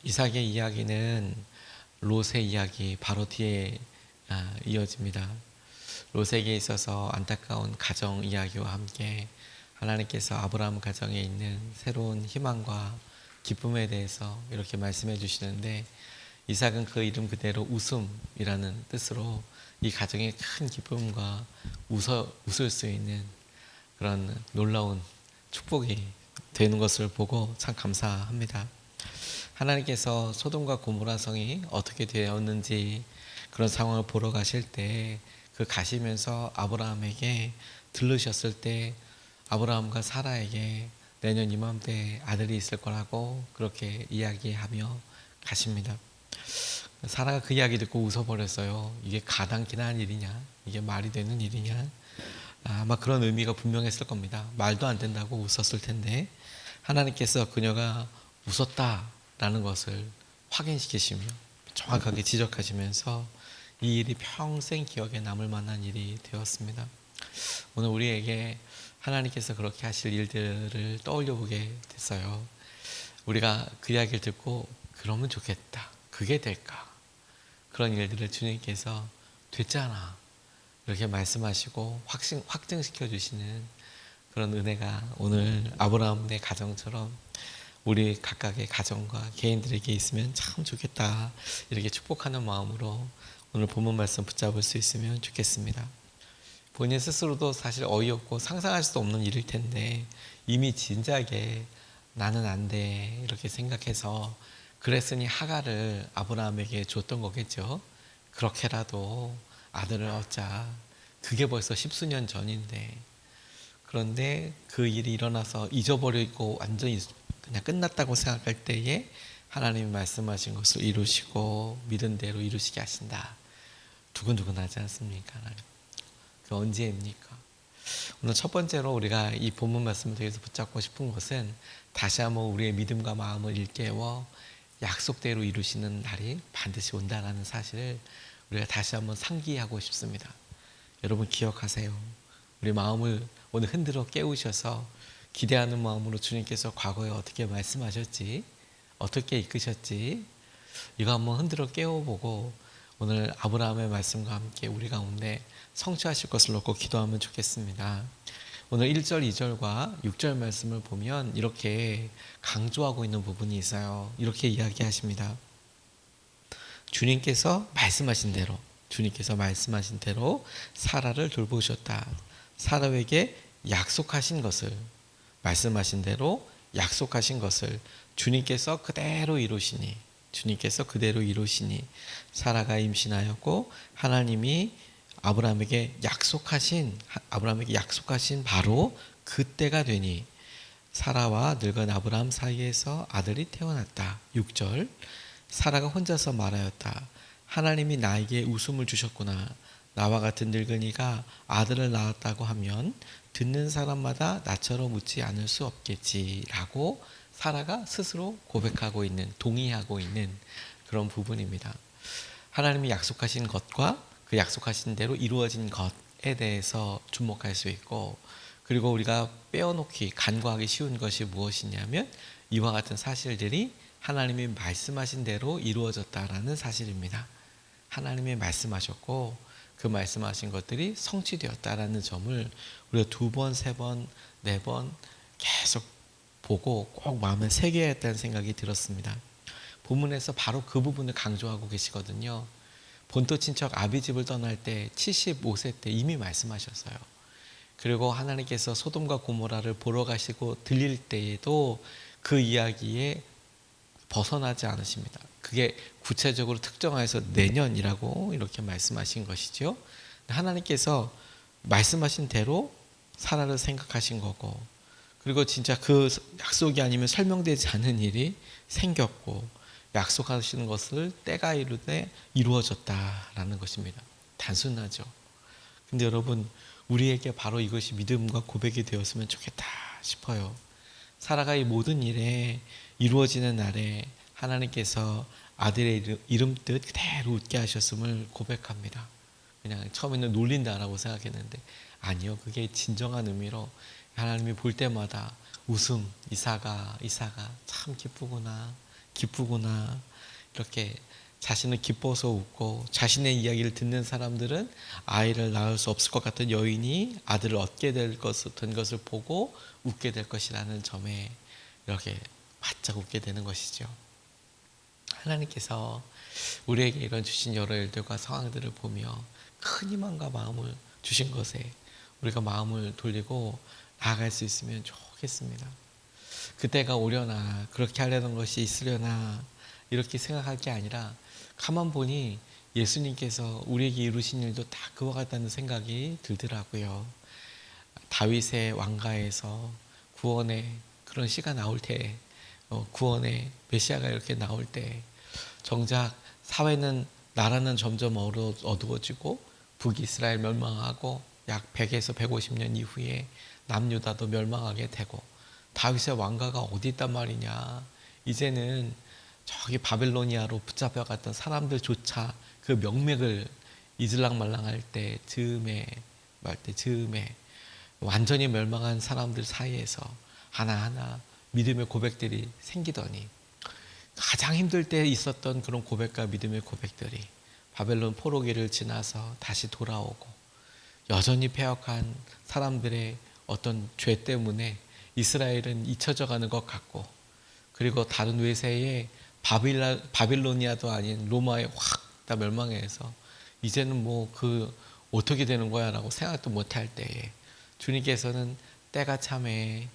이삭의 이야기는 롯의 이야기 바로 뒤에 이어집니다. 롯에게 있어서 안타까운 가정 이야기와 함께 하나님께서 아브라함 가정에 있는 새로운 희망과 기쁨에 대해서 이렇게 말씀해 주시는데, 이삭은 그 이름 그대로 웃음이라는 뜻으로 이 가정의 큰 기쁨과 웃을 수 있는 그런 놀라운 축복이 되는 것을 보고 참 감사합니다. 하나님께서 소돔과 고모라 성이 어떻게 되었는지 그런 상황을 보러 가실 때, 그 가시면서 아브라함에게 들르셨을 때 아브라함과 사라에게 내년 이맘때 아들이 있을 거라고 그렇게 이야기하며 가십니다. 사라가 그 이야기 듣고 웃어버렸어요. 이게 가당키나 한 일이냐, 이게 말이 되는 일이냐. 아마 그런 의미가 분명했을 겁니다. 말도 안 된다고 웃었을 텐데, 하나님께서 그녀가 웃었다라는 것을 확인시키시며 정확하게 지적하시면서 이 일이 평생 기억에 남을 만한 일이 되었습니다. 오늘 우리에게 하나님께서 그렇게 하실 일들을 떠올려 보게 됐어요. 우리가 그 이야기를 듣고 그러면 좋겠다, 그게 될까, 그런 일들을 주님께서 됐잖아 이렇게 말씀하시고 확증시켜 주시는 그런 은혜가 오늘 아브라함의 가정처럼 우리 각각의 가정과 개인들에게 있으면 참 좋겠다, 이렇게 축복하는 마음으로 오늘 본문 말씀 붙잡을 수 있으면 좋겠습니다. 본인 스스로도 사실 어이없고 상상할 수도 없는 일일 텐데 이미 진작에 나는 안 돼 이렇게 생각해서 그랬으니 하갈을 아브라함에게 줬던 거겠죠. 그렇게라도 아들을 얻자. 그게 벌써 십수년 전인데, 그런데 그 일이 일어나서 잊어버리고 완전히 그냥 끝났다고 생각할 때에 하나님이 말씀하신 것을 이루시고 믿은 대로 이루시게 하신다. 두근두근하지 않습니까? 그 언제입니까? 오늘 첫 번째로 우리가 이 본문 말씀을 통해서 붙잡고 싶은 것은, 다시 한번 우리의 믿음과 마음을 일깨워 약속대로 이루시는 날이 반드시 온다라는 사실을 우리가 다시 한번 상기하고 싶습니다. 여러분 기억하세요. 우리 마음을 오늘 흔들어 깨우셔서 기대하는 마음으로 주님께서 과거에 어떻게 말씀하셨지, 어떻게 이끄셨지, 이거 한번 흔들어 깨워보고 오늘 아브라함의 말씀과 함께 우리 가운데 성취하실 것을 놓고 기도하면 좋겠습니다. 오늘 1절, 2절과 6절 말씀을 보면 이렇게 강조하고 있는 부분이 있어요. 이렇게 이야기하십니다. 주님께서 말씀하신 대로 사라를 돌보셨다. 사라에게 약속하신 것을, 말씀하신 대로 약속하신 것을 주님께서 그대로 이루시니 사라가 임신하였고 하나님이 아브라함에게 약속하신 바로 그때가 되니 사라와 늙은 아브라함 사이에서 아들이 태어났다. 6절, 사라가 혼자서 말하였다. 하나님이 나에게 웃음을 주셨구나. 나와 같은 늙은이가 아들을 낳았다고 하면 듣는 사람마다 나처럼 웃지 않을 수 없겠지 라고 사라가 스스로 동의하고 있는 그런 부분입니다. 하나님이 약속하신 것과 그 약속하신 대로 이루어진 것에 대해서 주목할 수 있고, 그리고 우리가 빼어놓기, 간과하기 쉬운 것이 무엇이냐면 이와 같은 사실들이 하나님이 말씀하신 대로 이루어졌다라는 사실입니다. 하나님이 말씀하셨고 그 말씀하신 것들이 성취되었다라는 점을 우리가 2번, 3번, 4번 계속 보고 꼭 마음에 새겨야 했다는 생각이 들었습니다. 본문에서 바로 그 부분을 강조하고 계시거든요. 본토 친척 아비집을 떠날 때 75세 때 이미 말씀하셨어요. 그리고 하나님께서 소돔과 고모라를 보러 가시고 들릴 때에도 그 이야기에 벗어나지 않으십니다. 그게 구체적으로 특정하여서 내년이라고 이렇게 말씀하신 것이죠. 하나님께서 말씀하신 대로 사라를 생각하신 거고, 그리고 진짜 그 약속이 아니면 설명되지 않은 일이 생겼고, 약속하시는 것을 때가 이르되 이루어졌다라는 것입니다. 단순하죠. 근데 여러분, 우리에게 바로 이것이 믿음과 고백이 되었으면 좋겠다 싶어요. 사라가 이 모든 일에 이루어지는 날에 하나님께서 아들의 이름 뜻 그대로 웃게 하셨음을 고백합니다. 그냥 처음에는 놀린다라고 생각했는데 아니요, 그게 진정한 의미로 하나님이 볼 때마다 웃음, 이사가 참 기쁘구나, 기쁘구나. 이렇게 자신은 기뻐서 웃고 자신의 이야기를 듣는 사람들은 아이를 낳을 수 없을 것 같은 여인이 아들을 얻게 된 것을 보고 웃게 될 것이라는 점에 이렇게 바짝 웃게 되는 것이죠. 하나님께서 우리에게 이런 주신 여러 일들과 상황들을 보며 큰 희망과 마음을 주신 것에 우리가 마음을 돌리고 나아갈 수 있으면 좋겠습니다. 그때가 오려나 그렇게 하려는 것이 있으려나 이렇게 생각할 게 아니라 가만 보니 예수님께서 우리에게 이루신 일도 다 그와 같다는 생각이 들더라고요. 다윗의 왕가에서 구원의 그런 시가 나올 때, 구원의 메시아가 이렇게 나올 때 정작 사회는 나라는 점점 어두워지고 북이스라엘 멸망하고 약 100에서 150년 이후에 남유다도 멸망하게 되고 다윗의 왕가가 어디 있단 말이냐. 이제는 저기 바벨로니아로 붙잡혀갔던 사람들조차 그 명맥을 이슬랑말랑할 때 즈음에 완전히 멸망한 사람들 사이에서 하나하나 믿음의 고백들이 생기더니 가장 힘들 때 있었던 그런 고백과 믿음의 고백들이 바벨론 포로기를 지나서 다시 돌아오고 여전히 패역한 사람들의 어떤 죄 때문에 이스라엘은 잊혀져 가는 것 같고 그리고 다른 외세에 바빌로니아도 아닌 로마에 확 다 멸망해서 이제는 뭐 어떻게 되는 거야 라고 생각도 못할 때에 주님께서는 때가 참에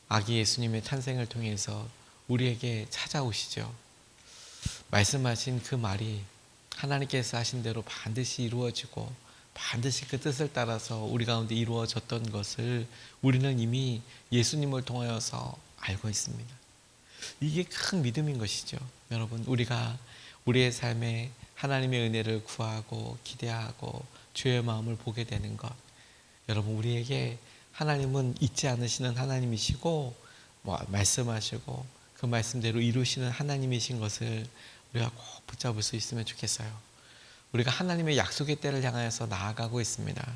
아기 예수님의 탄생을 통해서 우리에게 찾아오시죠. 말씀하신 그 말이 하나님께서 하신 대로 반드시 이루어지고 반드시 그 뜻을 따라서 우리 가운데 이루어졌던 것을 우리는 이미 예수님을 통하여서 알고 있습니다. 이게 큰 믿음인 것이죠. 여러분, 우리가 우리의 삶에 하나님의 은혜를 구하고 기대하고 주의 마음을 보게 되는 것, 여러분, 우리에게 하나님은 잊지 않으시는 하나님이시고 말씀하시고 그 말씀대로 이루시는 하나님이신 것을 우리가 꼭 붙잡을 수 있으면 좋겠어요. 우리가 하나님의 약속의 때를 향하여서 나아가고 있습니다.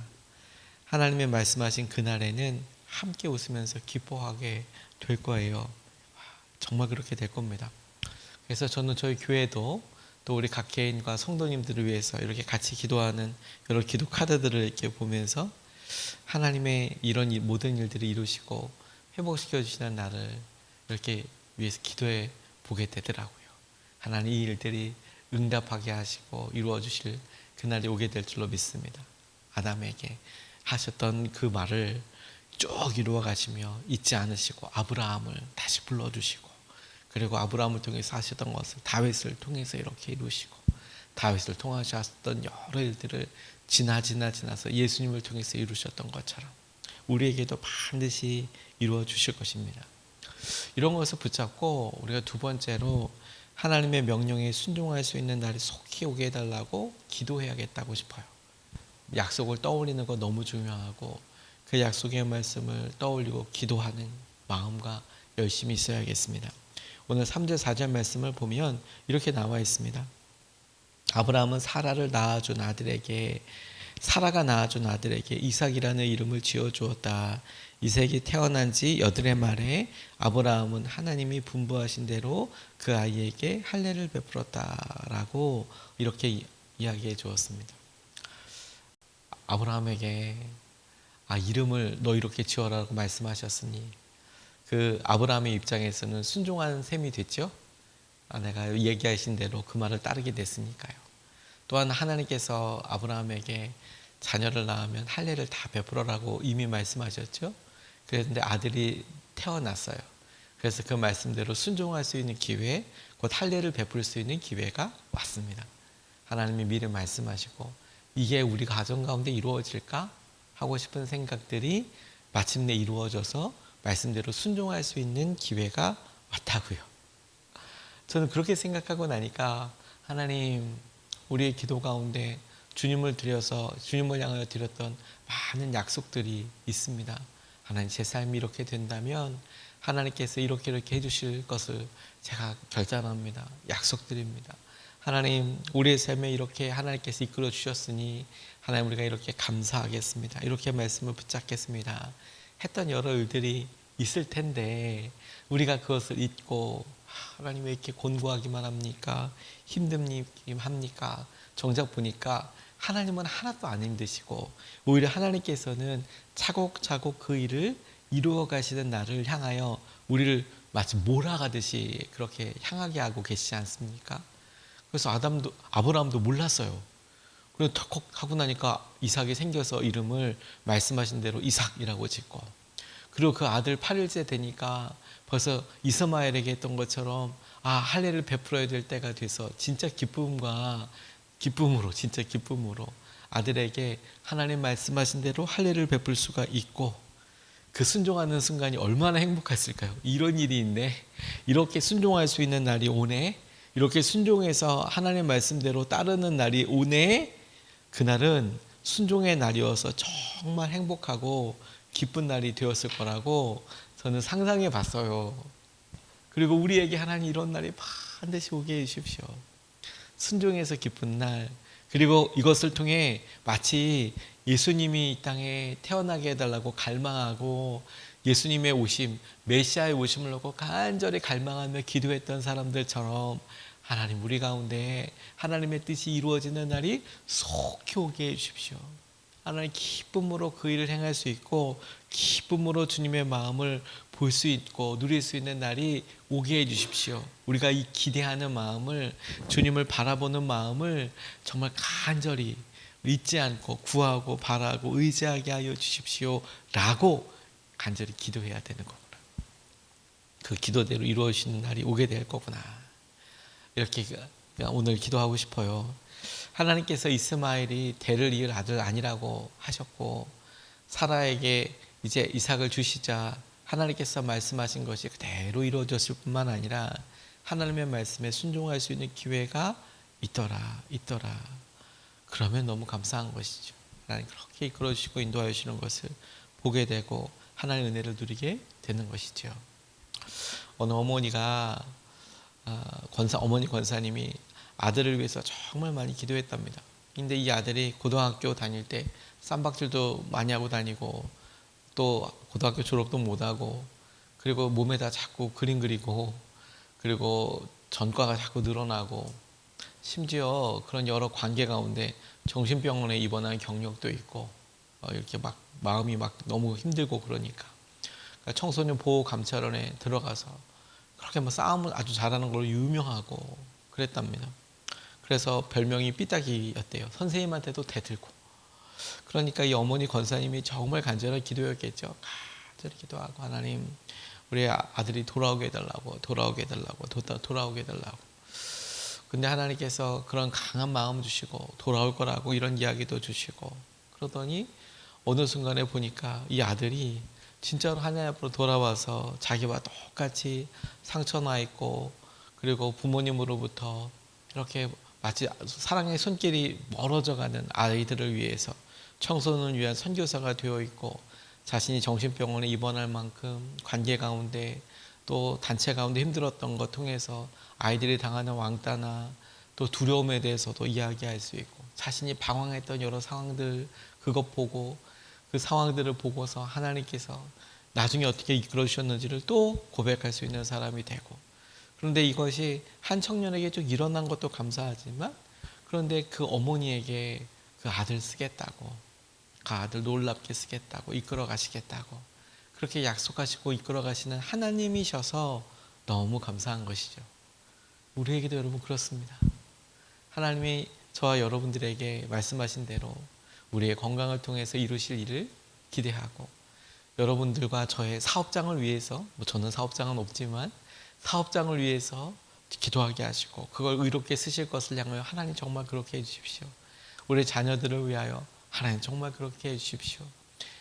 하나님의 말씀하신 그날에는 함께 웃으면서 기뻐하게 될 거예요. 정말 그렇게 될 겁니다. 그래서 저는 저희 교회도 또 우리 각 개인과 성도님들을 위해서 이렇게 같이 기도하는 여러 기도 카드들을 이렇게 보면서 하나님의 이런 모든 일들을 이루시고 회복시켜 주시는 나를 이렇게 위해서 기도해 보게 되더라고요. 하나님 이 일들이 응답하게 하시고 이루어 주실 그날이 오게 될 줄로 믿습니다. 아담에게 하셨던 그 말을 쭉 이루어 가시며 잊지 않으시고 아브라함을 다시 불러주시고 그리고 아브라함을 통해서 하셨던 것을 다윗을 통해서 이렇게 이루시고 다윗을 통하셨던 여러 일들을 지나서 예수님을 통해서 이루셨던 것처럼 우리에게도 반드시 이루어 주실 것입니다. 이런 것을 붙잡고 우리가 두 번째로 하나님의 명령에 순종할 수 있는 날이 속히 오게 해달라고 기도해야겠다고 싶어요. 약속을 떠올리는 거 너무 중요하고 그 약속의 말씀을 떠올리고 기도하는 마음과 열심히 있어야겠습니다. 오늘 3절 4절 말씀을 보면 이렇게 나와 있습니다. 아브라함은 사라가 낳아준 아들에게 이삭이라는 이름을 지어주었다. 이삭이 태어난 지 8해 말에 아브라함은 하나님이 분부하신 대로 그 아이에게 할례를 베풀었다라고 이렇게 이야기해 주었습니다. 아브라함에게 이름을 너 이렇게 지어라고 말씀하셨으니 그 아브라함의 입장에서는 순종한 셈이 됐죠. 내가 얘기하신 대로 그 말을 따르게 됐으니까요. 또한 하나님께서 아브라함에게 자녀를 낳으면 할례를 다 베풀어라고 이미 말씀하셨죠. 그런데 아들이 태어났어요. 그래서 그 말씀대로 순종할 수 있는 기회, 곧 할례를 베풀 수 있는 기회가 왔습니다. 하나님이 미리 말씀하시고 이게 우리 가정 가운데 이루어질까 하고 싶은 생각들이 마침내 이루어져서 말씀대로 순종할 수 있는 기회가 왔다고요. 저는 그렇게 생각하고 나니까 하나님, 우리의 기도 가운데 주님을 향하여 드렸던 많은 약속들이 있습니다. 하나님, 제 삶이 이렇게 된다면 하나님께서 이렇게 해주실 것을 제가 결단합니다. 약속드립니다. 하나님, 우리의 삶에 이렇게 하나님께서 이끌어 주셨으니 하나님, 우리가 이렇게 감사하겠습니다. 이렇게 말씀을 붙잡겠습니다. 했던 여러 일들이 있을 텐데 우리가 그것을 잊고 하나님 왜 이렇게 곤고하기만 합니까? 힘듦님 합니까? 정작 보니까 하나님은 하나도 안 힘드시고 오히려 하나님께서는 차곡차곡 그 일을 이루어 가시는 나를 향하여 우리를 마치 몰아가듯이 그렇게 향하게 하고 계시지 않습니까? 그래서 아브라함도 몰랐어요. 그리고 턱 하고 나니까 이삭이 생겨서 이름을 말씀하신 대로 이삭이라고 짓고, 그리고 그 아들 8일째 되니까 벌써 이스마엘에게 했던 것처럼 할례를 베풀어야 될 때가 돼서 진짜 진짜 기쁨으로 아들에게 하나님 말씀하신 대로 할례를 베풀 수가 있고, 그 순종하는 순간이 얼마나 행복했을까요? 이런 일이 있네, 이렇게 순종할 수 있는 날이 오네, 이렇게 순종해서 하나님 말씀대로 따르는 날이 오네. 그날은 순종의 날이어서 정말 행복하고 기쁜 날이 되었을 거라고 저는 상상해 봤어요. 그리고 우리에게 하나님 이런 날이 반드시 오게 해주십시오. 순종해서 기쁜 날, 그리고 이것을 통해 마치 예수님이 이 땅에 태어나게 해달라고 갈망하고 예수님의 오심, 메시아의 오심을 놓고 간절히 갈망하며 기도했던 사람들처럼 하나님 우리 가운데 하나님의 뜻이 이루어지는 날이 속히 오게 해주십시오. 하나님 기쁨으로 그 일을 행할 수 있고 기쁨으로 주님의 마음을 볼 수 있고 누릴 수 있는 날이 오게 해주십시오. 우리가 이 기대하는 마음을, 주님을 바라보는 마음을 정말 간절히 잊지 않고 구하고 바라고 의지하게 하여 주십시오 라고 간절히 기도해야 되는 거구나. 그 기도대로 이루어지는 날이 오게 될 거구나. 이렇게 오늘 기도하고 싶어요. 하나님께서 이스마엘이 대를 이을 아들 아니라고 하셨고 사라에게 이제 이삭을 주시자 하나님께서 말씀하신 것이 그대로 이루어졌을 뿐만 아니라 하나님의 말씀에 순종할 수 있는 기회가 있더라. 그러면 너무 감사한 것이죠. 하나님 그렇게 이끌어주시고 인도하여 주시는 것을 보게 되고 하나님의 은혜를 누리게 되는 것이죠. 어느 어머니가 어머니 권사님이 아들을 위해서 정말 많이 기도했답니다. 근데 이 아들이 고등학교 다닐 때 쌈박질도 많이 하고 다니고 또 고등학교 졸업도 못하고 그리고 몸에다 자꾸 그림 그리고 그리고 전과가 자꾸 늘어나고 심지어 그런 여러 관계 가운데 정신병원에 입원한 경력도 있고 이렇게 막 마음이 막 너무 힘들고 그러니까 청소년 보호감찰원에 들어가서 그렇게 뭐 싸움을 아주 잘하는 걸로 유명하고 그랬답니다. 그래서 별명이 삐딱이였대요. 선생님한테도 대들고. 그러니까 이 어머니 권사님이 정말 간절한 기도였겠죠. 간절히 기도하고 하나님 우리 아들이 돌아오게 해달라고. 근데 하나님께서 그런 강한 마음 주시고 돌아올 거라고 이런 이야기도 주시고 그러더니 어느 순간에 보니까 이 아들이 진짜로 하나님 앞으로 돌아와서 자기와 똑같이 상처나 있고 그리고 부모님으로부터 이렇게 마치 사랑의 손길이 멀어져가는 아이들을 위해서 청소년을 위한 선교사가 되어 있고 자신이 정신병원에 입원할 만큼 관계 가운데 또 단체 가운데 힘들었던 것 통해서 아이들이 당하는 왕따나 또 두려움에 대해서도 이야기할 수 있고 자신이 방황했던 여러 상황들 그것 보고 그 상황들을 보고서 하나님께서 나중에 어떻게 이끌어 주셨는지를 또 고백할 수 있는 사람이 되고 그런데 이것이 한 청년에게 좀 일어난 것도 감사하지만 그런데 그 어머니에게 그 아들 쓰겠다고 그 아들 놀랍게 쓰겠다고 이끌어 가시겠다고 그렇게 약속하시고 이끌어 가시는 하나님이셔서 너무 감사한 것이죠. 우리에게도 여러분 그렇습니다. 하나님이 저와 여러분들에게 말씀하신 대로 우리의 건강을 통해서 이루실 일을 기대하고 여러분들과 저의 사업장을 위해서 저는 사업장은 없지만 사업장을 위해서 기도하게 하시고 그걸 의롭게 쓰실 것을 향하여 하나님 정말 그렇게 해주십시오. 우리 자녀들을 위하여 하나님 정말 그렇게 해주십시오.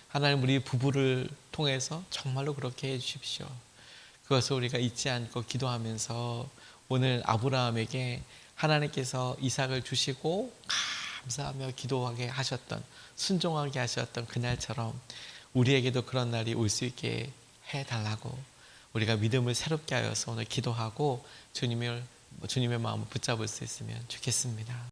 하나님 우리 부부를 통해서 정말로 그렇게 해주십시오. 그것을 우리가 잊지 않고 기도하면서 오늘 아브라함에게 하나님께서 이삭을 주시고 감사하며 기도하게 하셨던 순종하게 하셨던 그날처럼 우리에게도 그런 날이 올 수 있게 해달라고 우리가 믿음을 새롭게 하여서 오늘 기도하고 주님의 마음을 붙잡을 수 있으면 좋겠습니다.